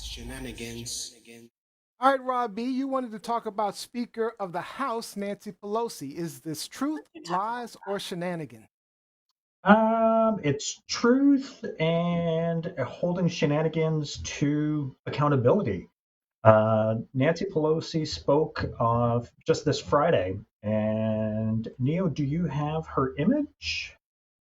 shenanigans. All right, Rob B., you wanted to talk about Speaker of the House, Nancy Pelosi. Is this truth, lies, or shenanigans? It's truth and holding shenanigans to accountability. Nancy Pelosi spoke of just this Friday, and Neo, do you have her image?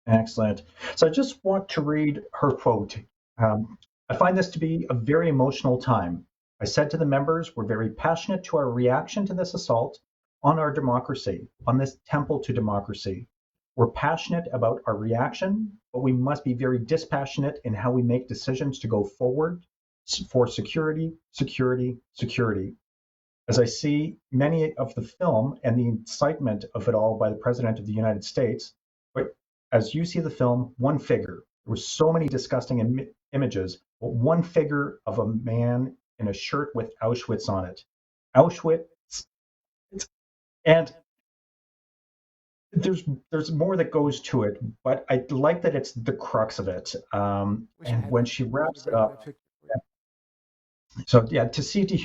Excellent. So I just want to read her quote. I find this to be a very emotional time. I said to the members, we're very passionate to our reaction to this assault on our democracy, on this temple to democracy. We're passionate about our reaction, but we must be very dispassionate in how we make decisions to go forward for security, security, security. As I see many of the film and the incitement of it all by the President of the United States, but as you see the film, one figure. There were so many disgusting images, but one figure of a man in a shirt with Auschwitz on it. Auschwitz, and there's more that goes to it, but I like that it's the crux of it. Wish I And had when that. she I would have wraps it grabbed that up, picture for you. so yeah, to see the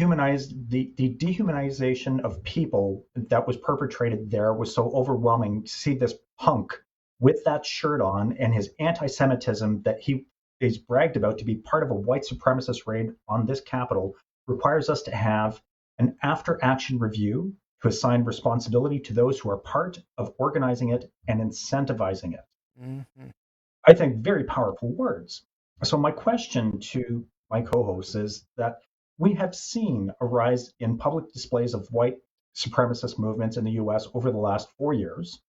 dehumanization of people that was perpetrated there was so overwhelming. To see this punk with that shirt on and his anti-Semitism that he's bragged about to be part of a white supremacist raid on this Capitol requires us to have an after-action review to assign responsibility to those who are part of organizing it and incentivizing it. Mm-hmm. I think very powerful words. So my question to my co-hosts is that we have seen a rise in public displays of white supremacist movements in the US over the last 4 years.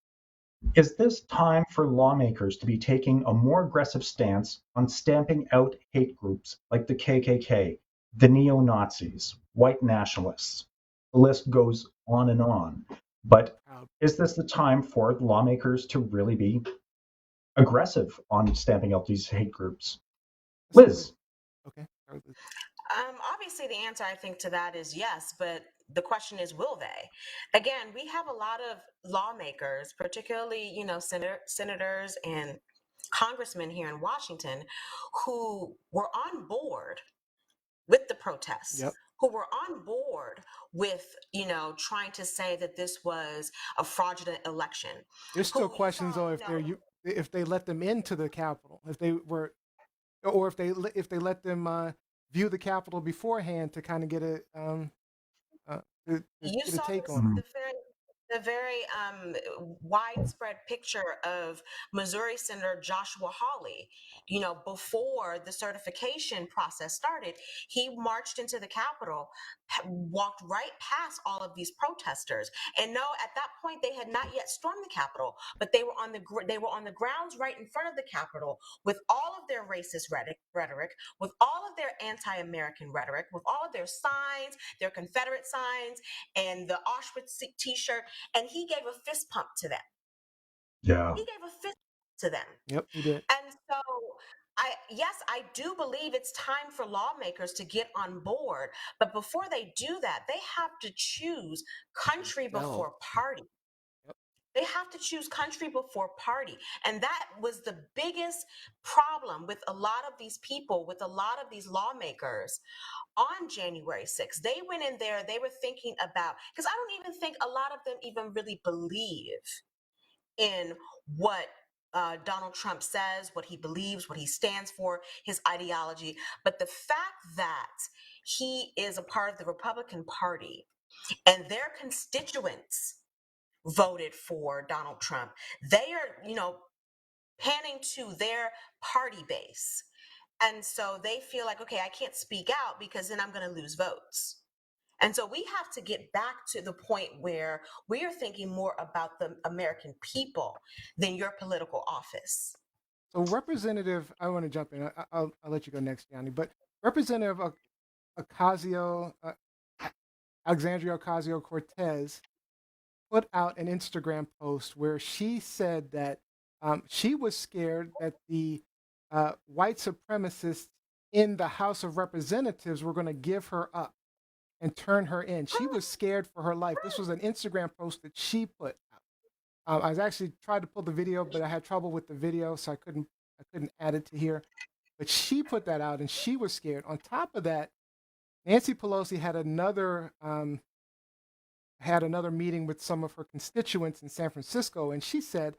Is this time for lawmakers to be taking a more aggressive stance on stamping out hate groups like the KKK, the neo-Nazis, white nationalists? The list goes on and on. But Proud. is this the time for lawmakers to really be aggressive on stamping out these hate groups? Let's start with, Liz. okay. Start with, Obviously, the answer I think to that is yes, but the question is, will they? Again, we have a lot of lawmakers, particularly senators and congressmen here in Washington, who were on board with the protests, yep. who were on board with trying to say that this was a fraudulent election, There's still who you questions saw though if they let them into the Capitol, if they were, or if they let them view the Capitol beforehand to kind of get a uh, to you get a saw take this on it. Mhm. the very widespread picture of Missouri Senator Joshua Hawley. Before the certification process started, he marched into the Capitol, walked right past all of these protesters. And no, at that point they had not yet stormed the Capitol, but they were on the grounds right in front of the Capitol with all of their racist rhetoric, with all of their anti-American rhetoric, with all of their signs, their Confederate signs, and the Auschwitz T-shirt, and he gave a fist pump to them. Yeah. He gave a fist to them. Yep, he did. And so I do believe it's time for lawmakers to get on board. But before they do that, they have to choose country Themselves. before party. Yep. They have to choose country before party. And that was the biggest problem with a lot of these people, with a lot of these lawmakers on January 6th. They went in there, they were thinking about, because I don't even think a lot of them even really believe in what Donald Trump says, what he believes, what he stands for, his ideology. But the fact that he is a part of the Republican Party and their constituents voted for Donald Trump, they are, panning to their party base. And so they feel like, okay, I can't speak out because then I'm going to lose votes. And so we have to get back to the point where we are thinking more about the American people than your political office. So Representative, I want to jump in. I'll let you go next, Yanni. But Representative Ocasio, Alexandria Ocasio Cortez, put out an Instagram post where she said that she was scared that the white supremacists in the House of Representatives were going to give her up and turn her in. She was scared for her life. This was an Instagram post that she put out. I was actually tried to pull the video, but I had trouble with the video, so I couldn't add it to here. But she put that out, and she was scared. On top of that, Nancy Pelosi had another meeting with some of her constituents in San Francisco, and she said,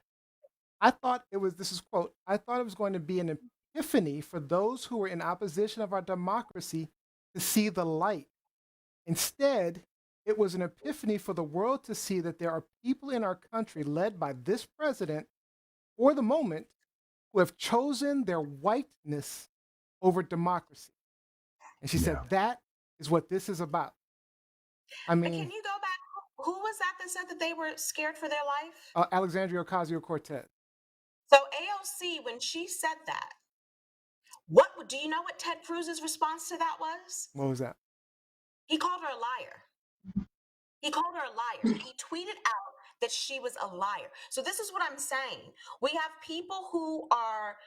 "I thought it was this is quote I thought it was going to be an epiphany for those who were in opposition of our democracy to see the light. Instead, it was an epiphany for the world to see that there are people in our country led by this president for the moment who have chosen their whiteness over democracy." And she Yeah. said, that is what this is about. I But can mean, you go back? Who was that said that they were scared for their life? Alexandria Ocasio-Cortez. So AOC, when she said that, what do you know what Ted Cruz's response to that was? What was that? He called her a liar. He called her a liar. He tweeted out that she was a liar. So this is what I'm saying. We have people who are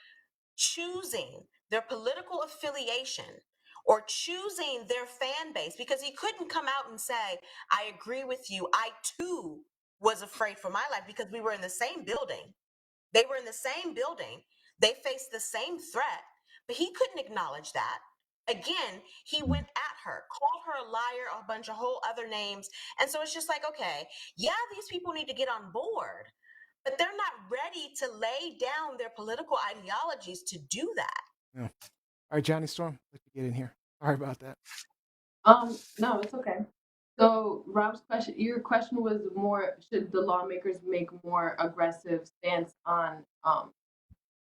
choosing their political affiliation or choosing their fan base, because he couldn't come out and say, I agree with you. I too was afraid for my life, because we were in the same building. They were in the same building. They faced the same threat, but he couldn't acknowledge that. Again, he went at her, called her a liar, a bunch of whole other names. And so it's just like, okay, yeah, these people need to get on board, but they're not ready to lay down their political ideologies to do that. Yeah. All right, Johnny Storm, let you get in here. Sorry about that. No, it's okay. So Rob's question, your question was more, should the lawmakers make more aggressive stance on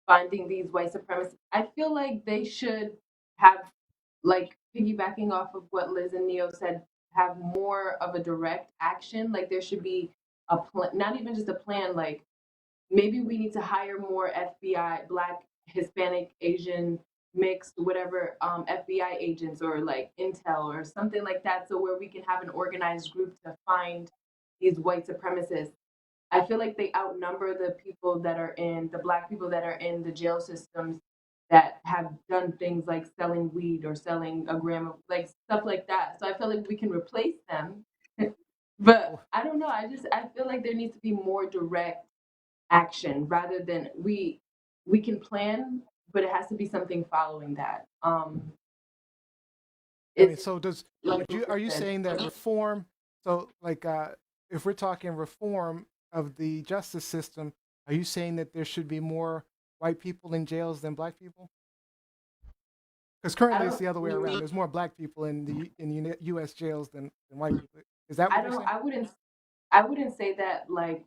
finding these white supremacists? I feel like they should have, like, piggybacking off of what Liz and Neo said, have more of a direct action. Like there should be a plan, not even just a plan, like maybe we need to hire more FBI, Black, Hispanic, Asian, mixed, whatever, FBI agents or like Intel or something like that. So where we can have an organized group to find these white supremacists. I feel like they outnumber the people that are in the Black people that are in the jail systems that have done things like selling weed or selling a gram of like stuff like that. So I feel like we can replace them. But I don't know. I feel like there needs to be more direct action rather than we can plan, but it has to be something following that. I mean, It's so like are you saying that reform, so like if we're talking reform of the justice system, are you saying that there should be more white people in jails than Black people? Because currently it's the other way around. There's more Black people in the U.S. jails than white people. Is that what you're saying? I wouldn't say that, like,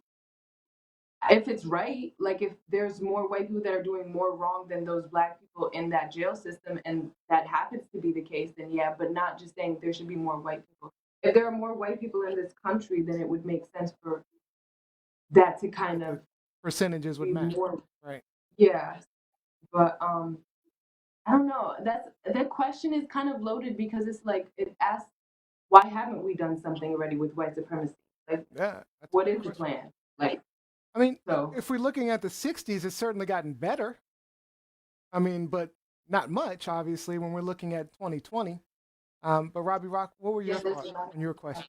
if it's right, like if there's more white people that are doing more wrong than those Black people in that jail system, and that happens to be the case, then yeah, but not just saying there should be more white people. If there are more white people in this country, then it would make sense for that to kind of Percentages would be match, more, right? yeah. But I don't know. That question is kind of loaded because it's like it asks, why haven't we done something already with white supremacy? Like, Yeah, that's a what good is the question. plan? Like, I mean, so if we're looking at the 60s, it's certainly gotten better. I mean, but not much, obviously, when we're looking at 2020. But Robbie Rock, what were your thoughts on your question?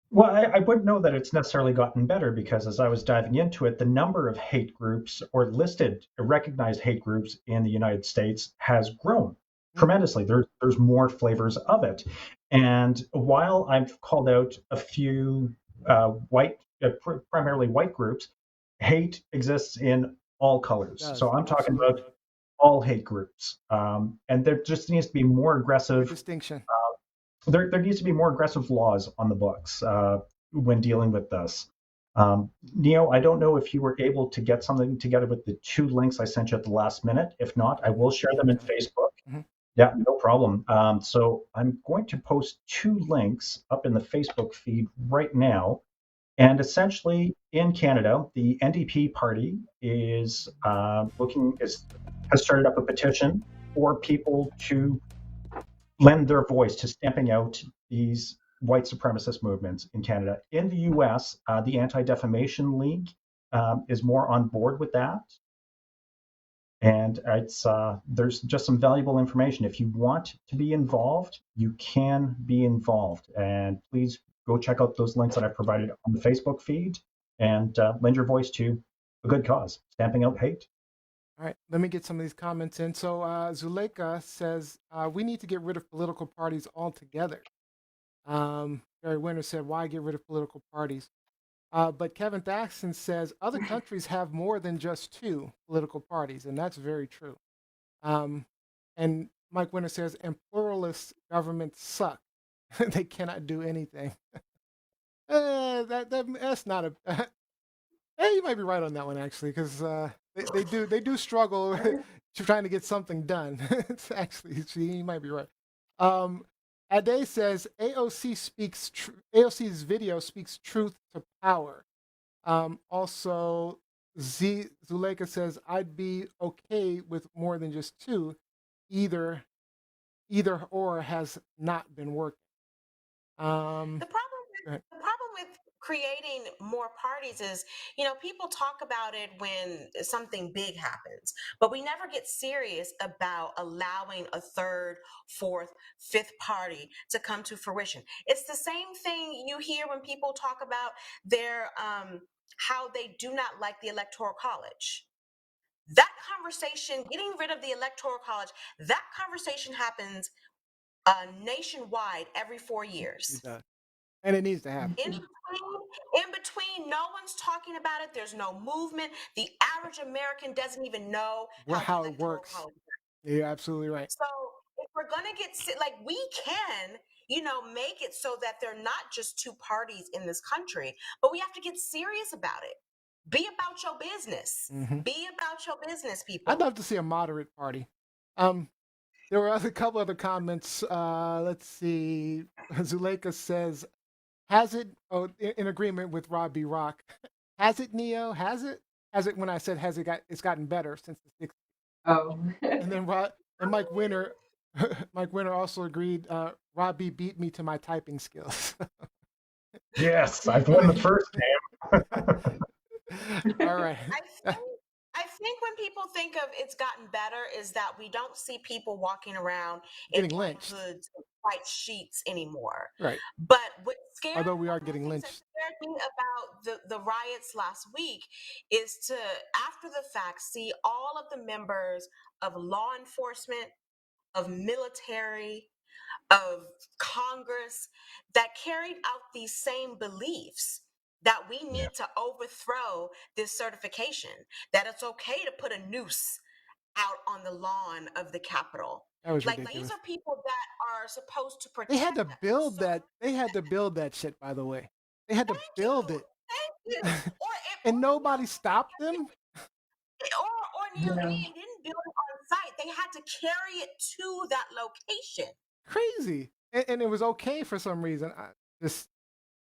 Well, I wouldn't know that it's necessarily gotten better because as I was diving into it, the number of hate groups or listed recognized hate groups in the United States has grown tremendously. There's more flavors of it. And while I've called out a few primarily white groups, hate exists in all colors. So I'm talking about all hate groups. And there just needs to be more aggressive distinction. There needs to be more aggressive laws on the books when dealing with this. Neo, I don't know if you were able to get something together with the two links I sent you at the last minute. If not, I will share them in Facebook. Mm-hmm. Yeah, no problem. So I'm going to post two links up in the Facebook feed right now. And essentially, in Canada, the NDP party is has started up a petition for people to lend their voice to stamping out these white supremacist movements in Canada. In the US, the Anti-Defamation League is more on board with that. And there's just some valuable information. If you want to be involved, you can be involved. And please go check out those links that I provided on the Facebook feed and lend your voice to a good cause, stamping out hate. All right, let me get some of these comments in. So Zuleika says we need to get rid of political parties altogether. Gary Winter said, "Why get rid of political parties?" But Kevin Thaxton says other countries have more than just two political parties, and that's very true. And Mike Winter says, "And pluralist governments suck; they cannot do anything." That's not a. Hey, you might be right on that one actually, because they do struggle trying to get something done. It's actually, you might be right. Ade says AOC's video speaks truth to power. Also, Zuleika says I'd be okay with more than just two. Either or has not been working. The problem with creating more parties is, people talk about it when something big happens, but we never get serious about allowing a third, fourth, fifth party to come to fruition. It's the same thing you hear when people talk about their how they do not like the electoral college. That conversation, getting rid of the electoral college, that conversation happens nationwide every 4 years. It does, and it needs to happen. In between, no one's talking about it. There's no movement. The average American doesn't even know How it works. You're absolutely right. So if we're gonna we can, make it so that they're not just two parties in this country, but we have to get serious about it. Be about your business. Mhm. Be about your business, people. I'd love to see a moderate party. There were a couple other comments. Let's see. Zuleika says, "Has it?" Oh, in agreement with Rob B. Rock. Has it, Neo? Has it? Has it? When I said has it it's gotten better since the 60s. Oh. And then Mike Winter, Mike Winter also agreed. Rob B. beat me to my typing skills. Yes, I've won the first game. All right. I think when people think of it's gotten better is that we don't see people walking around Getting in white lynched. hoods and white sheets anymore. Right. But what scared Although we are one of the getting things lynched. that scared me about the riots last week is to, after the fact, see all of the members of law enforcement, of military, of Congress that carried out these same beliefs that we need to overthrow this certification, that it's okay to put a noose out on the lawn of the Capitol. That was Like, ridiculous. these are people that are supposed to protect They had to us. build So, that. They had to build that shit, by the way. They had to build it. Thank you. And nobody stopped them? Or near me, they didn't build it on site. They had to carry it to that location. Crazy. And it was okay for some reason.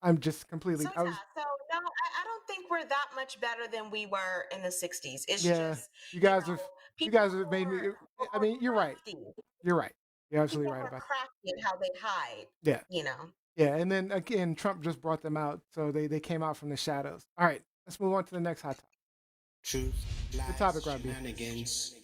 I'm just completely. So no, I don't think we're that much better than we were in the 60s. It's just you guys have made me. I mean, you're right. crafty. You're right. You're absolutely People right are about crafty in how they hide. that. Yeah. Yeah, and then again, Trump just brought them out, so they came out from the shadows. All right, let's move on to the next hot topic. Truth, Good topic, Robbie. shenanigans.